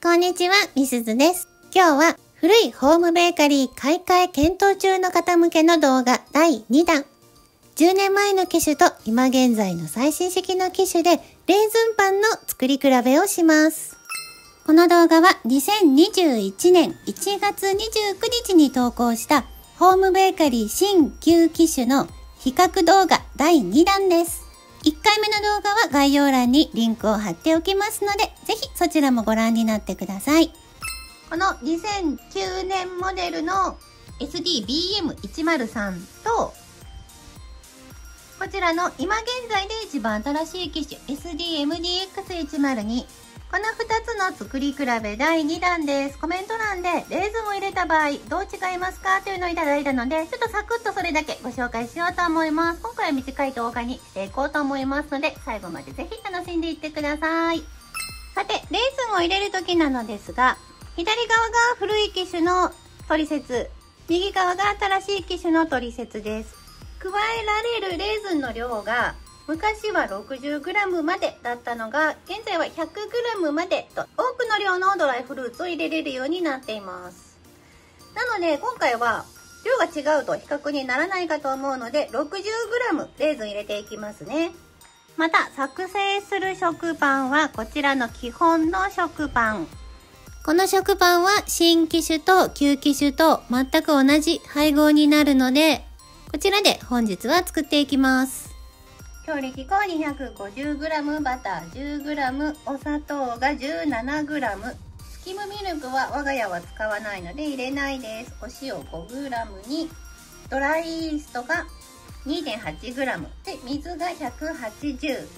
こんにちは、みすずです。今日は古いホームベーカリー買い替え検討中の方向けの動画第2弾。10年前の機種と今現在の最新式の機種でレーズンパンの作り比べをします。この動画は2021年1月29日に投稿したホームベーカリー新旧機種の比較動画第2弾です。1回目の動画は概要欄にリンクを貼っておきますので、ぜひそちらもご覧になってください。この2009年モデルの SDBM103 と、こちらの今現在で一番新しい機種 SDMDX102、この2つの作り比べ第2弾です。コメント欄でレーズンを入れた場合どう違いますかというのをいただいたので、ちょっとサクッとそれだけご紹介しようと思います。今回は短い動画にしていこうと思いますので、最後までぜひ楽しんでいってください。さて、レーズンを入れる時なのですが、左側が古い機種の取説、右側が新しい機種の取説です。加えられるレーズンの量が昔は 60g までだったのが、現在は 100g までと多くの量のドライフルーツを入れれるようになっています。なので今回は量が違うと比較にならないかと思うので 60g レーズン入れていきますね。また作成する食パンはこちらの基本の食パン。この食パンは新機種と旧機種と全く同じ配合になるので、こちらで本日は作っていきます。強力粉 250g、 バター 10g、 お砂糖が 17g、 スキムミルクは我が家は使わないので入れないです。お塩 5g にドライイーストが 2.8g で水が180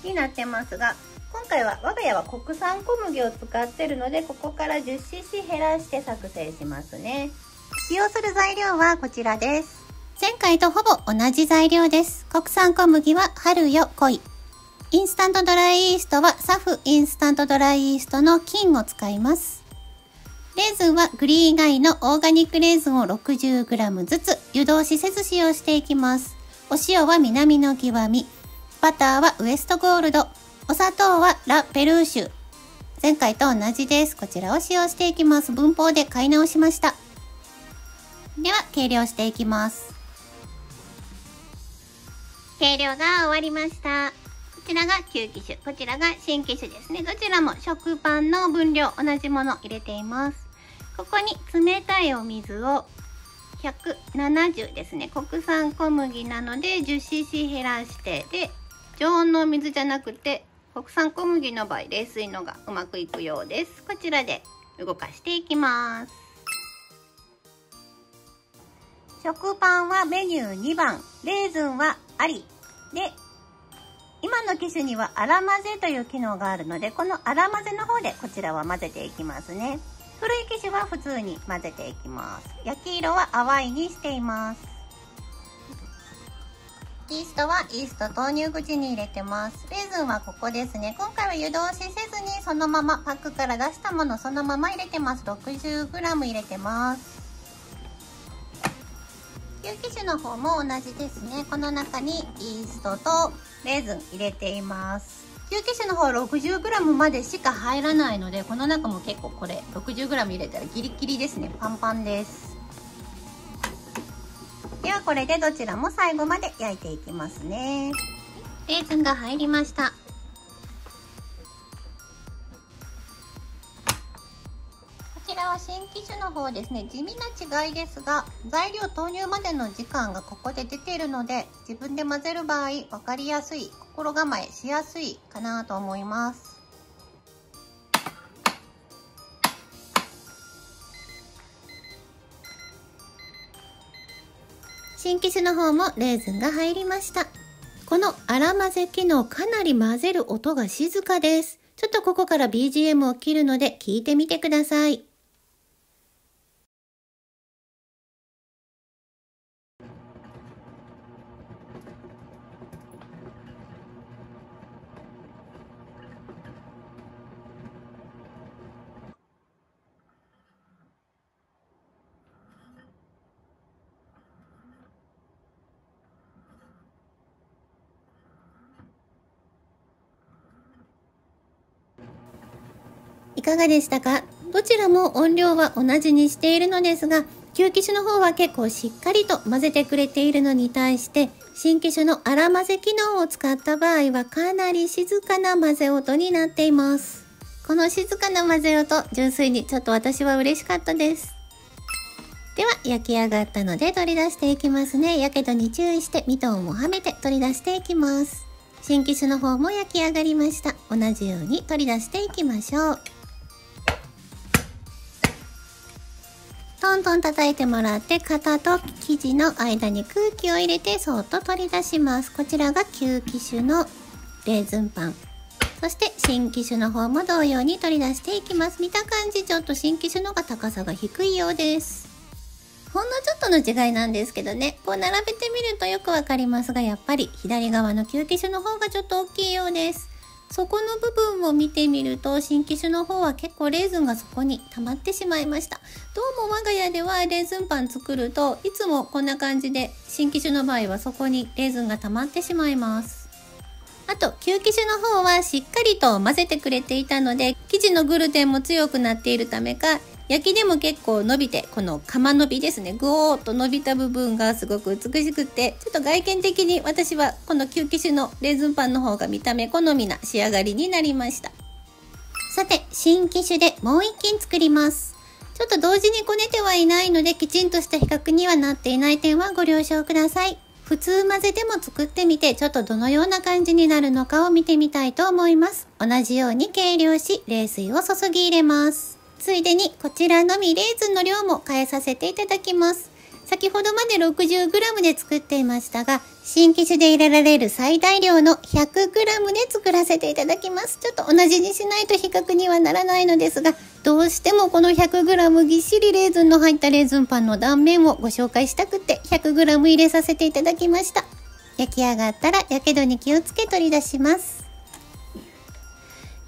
になってますが、今回は我が家は国産小麦を使ってるので、ここから 10cc 減らして作成しますね。使用する材料はこちらです。前回とほぼ同じ材料です。国産小麦は春よ来い。インスタントドライイーストはサフインスタントドライイーストの金を使います。レーズンはグリーンガイのオーガニックレーズンを 60g ずつ湯通しせず使用していきます。お塩は南の極み。バターはウエストゴールド。お砂糖はラ・ペルーシュ。前回と同じです。こちらを使用していきます。文法で買い直しました。では計量していきます。計量が終わりました。こちらが旧機種、こちらが新機種ですね。どちらも食パンの分量同じもの入れています。ここに冷たいお水を170ですね。国産小麦なので 10cc 減らして、で常温の水じゃなくて国産小麦の場合冷水のがうまくいくようです。こちらで動かしていきます。食パンはメニュー2番、レーズンはありで、今の機種には荒混ぜという機能があるので、この荒混ぜの方でこちらは混ぜていきますね。古い機種は普通に混ぜていきます。焼き色は淡いにしています。イーストはイースト投入口に入れてます。レーズンはここですね。今回は湯通しせずにそのままパックから出したものそのまま入れてます。60g 入れてます。旧機種の方も同じですね。この中にイーストとレーズン入れています。旧機種の方は 60g までしか入らないので、この中も結構これ 60g 入れたらギリギリですね。パンパンです。ではこれでどちらも最後まで焼いていきますね。レーズンが入りました。こちらは新機種の方ですね。地味な違いですが、材料投入までの時間がここで出ているので、自分で混ぜる場合分かりやすい、心構えしやすいかなと思います。新機種の方もレーズンが入りました。この荒混ぜ機能、かなり混ぜる音が静かです。ちょっとここから BGM を切るので聞いてみてください。いかがでしたか？どちらも音量は同じにしているのですが、旧機種の方は結構しっかりと混ぜてくれているのに対して、新機種の荒混ぜ機能を使った場合はかなり静かな混ぜ音になっています。この静かな混ぜ音、純粋にちょっと私は嬉しかったです。では焼き上がったので取り出していきますね。やけどに注意してミトンをはめて取り出していきます。新機種の方も焼き上がりました。同じように取り出していきましょう。トントン叩いてもらって型と生地の間に空気を入れてそっと取り出します。こちらが旧機種のレーズンパン。そして新機種の方も同様に取り出していきます。見た感じちょっと新機種のが高さが低いようです。ほんのちょっとの違いなんですけどね。こう並べてみるとよくわかりますが、やっぱり左側の旧機種の方がちょっと大きいようです。そこの部分を見てみると、新機種の方は結構レーズンがそこに溜まってしまいました。どうも我が家ではレーズンパン作ると、いつもこんな感じで、新機種の場合はそこにレーズンが溜まってしまいます。あと、旧機種の方はしっかりと混ぜてくれていたので、生地のグルテンも強くなっているためか、焼きでも結構伸びて、この釜伸びですね、ぐおーっと伸びた部分がすごく美しくって、ちょっと外見的に私はこの旧機種のレーズンパンの方が見た目好みな仕上がりになりました。さて、新機種でもう一品作ります。ちょっと同時にこねてはいないので、きちんとした比較にはなっていない点はご了承ください。普通混ぜでも作ってみて、ちょっとどのような感じになるのかを見てみたいと思います。同じように計量し、冷水を注ぎ入れます。ついでにこちらのみレーズンの量も変えさせていただきます。先ほどまで 60g で作っていましたが、新機種で入れられる最大量の 100g で作らせていただきます。ちょっと同じにしないと比較にはならないのですが、どうしてもこの 100g ぎっしりレーズンの入ったレーズンパンの断面をご紹介したくて 100g 入れさせていただきました。焼き上がったらやけどに気をつけ取り出します。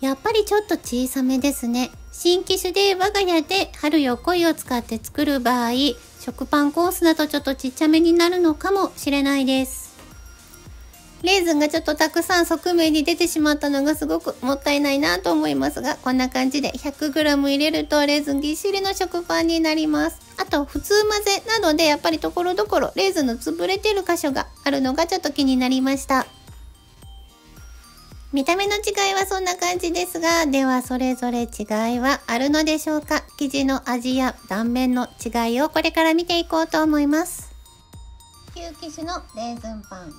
やっぱりちょっと小さめですね。新機種で我が家で春よ来いを使って作る場合、食パンコースだとちょっとちっちゃめになるのかもしれないです。レーズンがちょっとたくさん側面に出てしまったのがすごくもったいないなと思いますが、こんな感じで 100g 入れるとレーズンぎっしりの食パンになります。あと普通混ぜなのでやっぱりところどころレーズンの潰れてる箇所があるのがちょっと気になりました。見た目の違いはそんな感じですが、ではそれぞれ違いはあるのでしょうか？生地の味や断面の違いをこれから見ていこうと思います。旧機種のレーズンパン、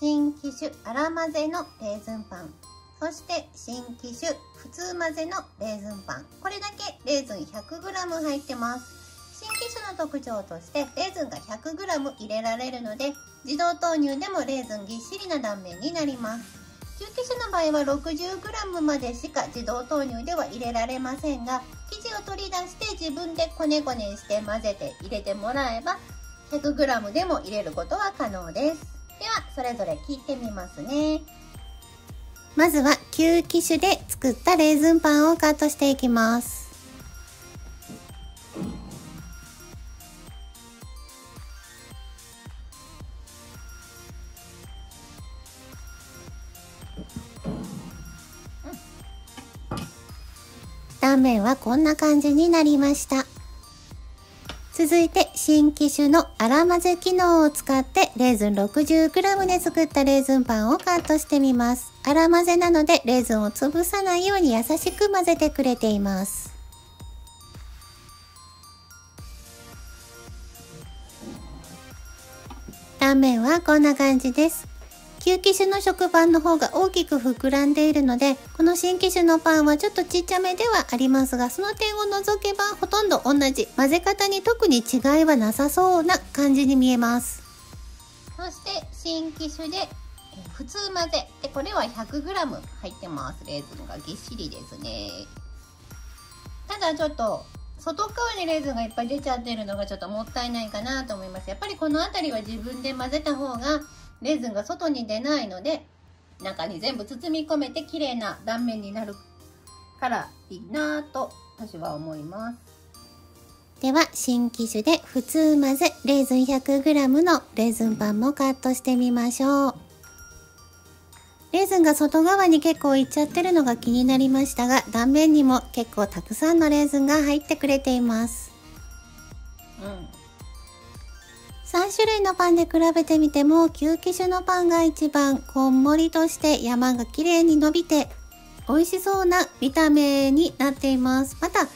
新機種荒混ぜのレーズンパン、そして新機種普通混ぜのレーズンパン。これだけレーズン 100g 入ってます。新機種の特徴としてレーズンが 100g 入れられるので、自動投入でもレーズンぎっしりな断面になります。旧機種の場合は 60g までしか自動投入では入れられませんが、生地を取り出して自分でこねこねして混ぜて入れてもらえば 100g でも入れることは可能です。ではそれぞれ切ってみますね。まずは旧機種で作ったレーズンパンをカットしていきます。断面はこんな感じになりました。続いて新機種の荒混ぜ機能を使ってレーズン 60g で作ったレーズンパンをカットしてみます。荒混ぜなのでレーズンを潰さないように優しく混ぜてくれています。断面はこんな感じです。旧機種の食パンの方が大きく膨らんでいるので、この新機種のパンはちょっとちっちゃめではありますが、その点を除けばほとんど同じ。混ぜ方に特に違いはなさそうな感じに見えます。そして新機種で普通混ぜで、これは 100g 入ってます。レーズンがぎっしりですね。ただちょっと外側にレーズンがいっぱい出ちゃってるのがちょっともったいないかなと思います。やっぱりこの辺りは自分で混ぜた方がレーズンが外に出ないので、中に全部包み込めて綺麗な断面になるからいいなぁと私は思います。では新機種で普通混ぜレーズン 100g のレーズンパンもカットしてみましょう。レーズンが外側に結構いっちゃってるのが気になりましたが、断面にも結構たくさんのレーズンが入ってくれています。3種類のパンで比べてみても、旧機種のパンが一番こんもりとして山が綺麗に伸びて、美味しそうな見た目になっています。また、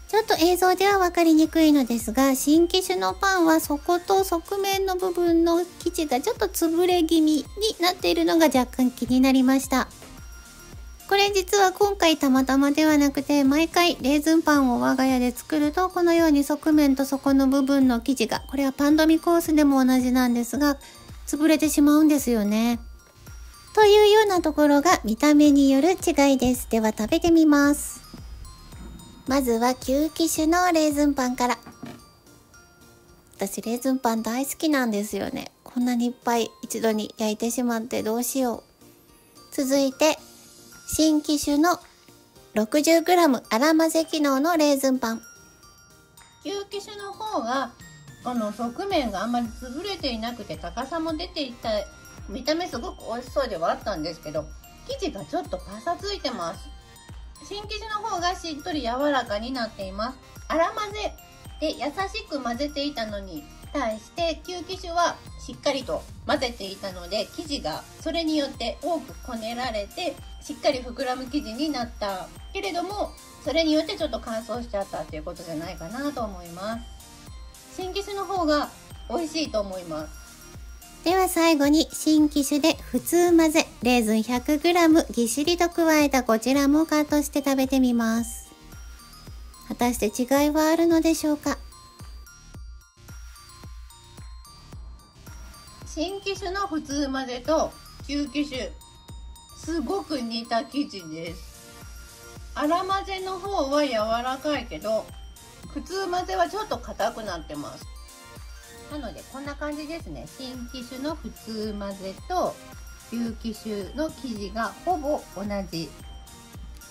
ちょっと映像では分かりにくいのですが、新機種のパンは底と側面の部分の生地がちょっと潰れ気味になっているのが若干気になりました。これ実は今回たまたまではなくて、毎回レーズンパンを我が家で作ると、このように側面と底の部分の生地が、これはパンドミコースでも同じなんですが、潰れてしまうんですよね。というようなところが見た目による違いです。では食べてみます。まずは旧機種のレーズンパンから。私レーズンパン大好きなんですよね。こんなにいっぱい一度に焼いてしまってどうしよう。続いて、新機種の 60g 粗混ぜ機能のレーズンパン。旧機種の方が側面があんまり潰れていなくて高さも出ていた、見た目すごく美味しそうではあったんですけど、生地がちょっとパサついてます。新機種の方がしっとり柔らかになっています。粗混ぜで優しく混ぜていたのに対して旧機種はしっかりと混ぜていたので、生地がそれによって多くこねられてしっかり膨らむ生地になったけれども、それによってちょっと乾燥しちゃったっていうことじゃないかなと思います。新機種の方が美味しいと思います。では最後に新機種で普通混ぜレーズン 100g ぎっしりと加えたこちらもカットして食べてみます。果たして違いはあるのでしょうか。新機種の普通混ぜと旧機種、すごく似た生地です。粗混ぜの方は柔らかいけど、普通混ぜはちょっと硬くなってます。なのでこんな感じですね。新機種の普通混ぜと旧機種の生地がほぼ同じ。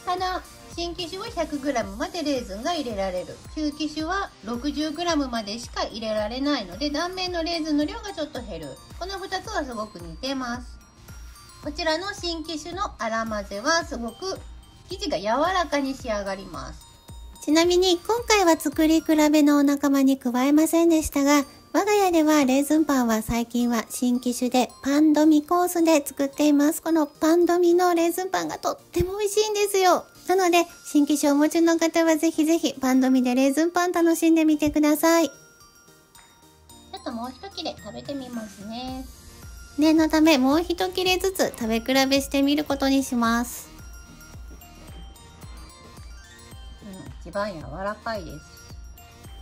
ただ新機種は 100g までレーズンが入れられる。旧機種は 60g までしか入れられないので、断面のレーズンの量がちょっと減る。この2つはすごく似てます。こちらの新機種の粗混ぜはすごく生地が柔らかに仕上がります。ちなみに今回は作り比べのお仲間に加えませんでしたが、我が家ではレーズンパンは最近は新機種でパンドミコースで作っています。このパンドミのレーズンパンがとっても美味しいんですよ。なので新機種をお持ちの方はぜひぜひパンドミでレーズンパン楽しんでみてください。ちょっともう一切れ食べてみますね。念のためもう一切れずつ食べ比べしてみることにします。一番柔らかいです。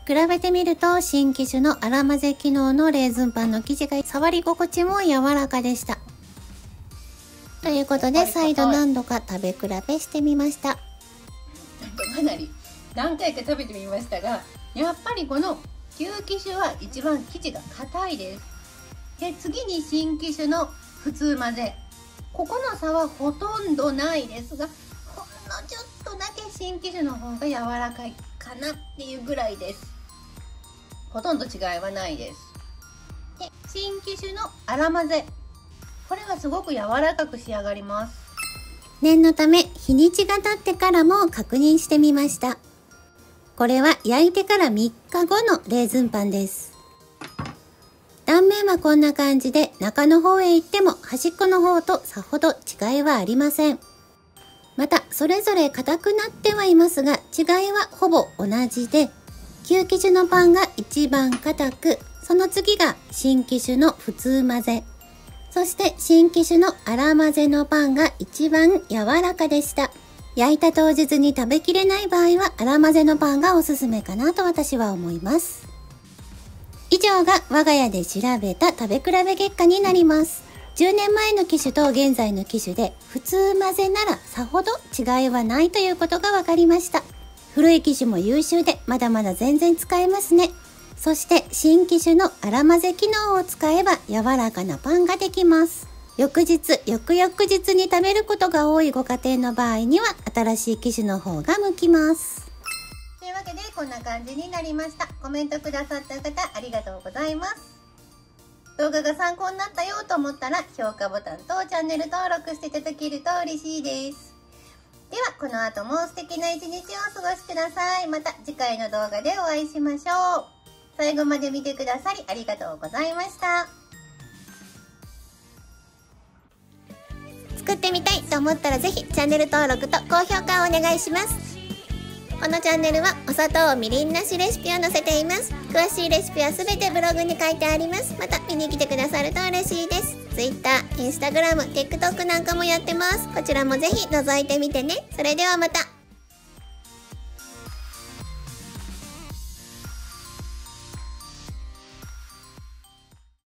比べてみると新機種の粗混ぜ機能のレーズンパンの生地が触り心地も柔らかでした。ということで再度何度か食べ比べしてみました。かなり何回か食べてみましたが、やっぱりこの旧機種は一番生地が硬いです。で、次に新機種の普通混ぜ。ここの差はほとんどないですが、ほんのちょっとだけ新機種の方が柔らかいかなっていうぐらいです。ほとんど違いはないです。で、新機種の粗混ぜ。これがすごく柔らかく仕上がります。念のため日にちが経ってからも確認してみました。これは焼いてから3日後のレーズンパンです。断面はこんな感じで、中の方へ行っても端っこの方とさほど違いはありません。またそれぞれ硬くなってはいますが、違いはほぼ同じで、旧機種のパンが一番硬く、その次が新機種の普通混ぜ、そして新機種の粗混ぜのパンが一番柔らかでした。焼いた当日に食べきれない場合は粗混ぜのパンがおすすめかなと私は思います。以上が我が家で調べた食べ比べ結果になります。10年前の機種と現在の機種で普通混ぜならさほど違いはないということが分かりました。古い機種も優秀でまだまだ全然使えますね。そして新機種の粗混ぜ機能を使えば柔らかなパンができます。翌日、翌々日に食べることが多いご家庭の場合には新しい機種の方が向きます。というわけでこんな感じになりました。コメントくださった方ありがとうございます。動画が参考になったよと思ったら評価ボタンとチャンネル登録していただけると嬉しいです。ではこの後も素敵な一日をお過ごしください。また次回の動画でお会いしましょう。最後まで見てくださりありがとうございました。作ってみたいと思ったらぜひチャンネル登録と高評価をお願いします。このチャンネルはお砂糖みりんなしレシピを載せています。詳しいレシピはすべてブログに書いてあります。また見に来てくださると嬉しいです。Twitter、Instagram、TikTok なんかもやってます。こちらもぜひ覗いてみてね。それではまた。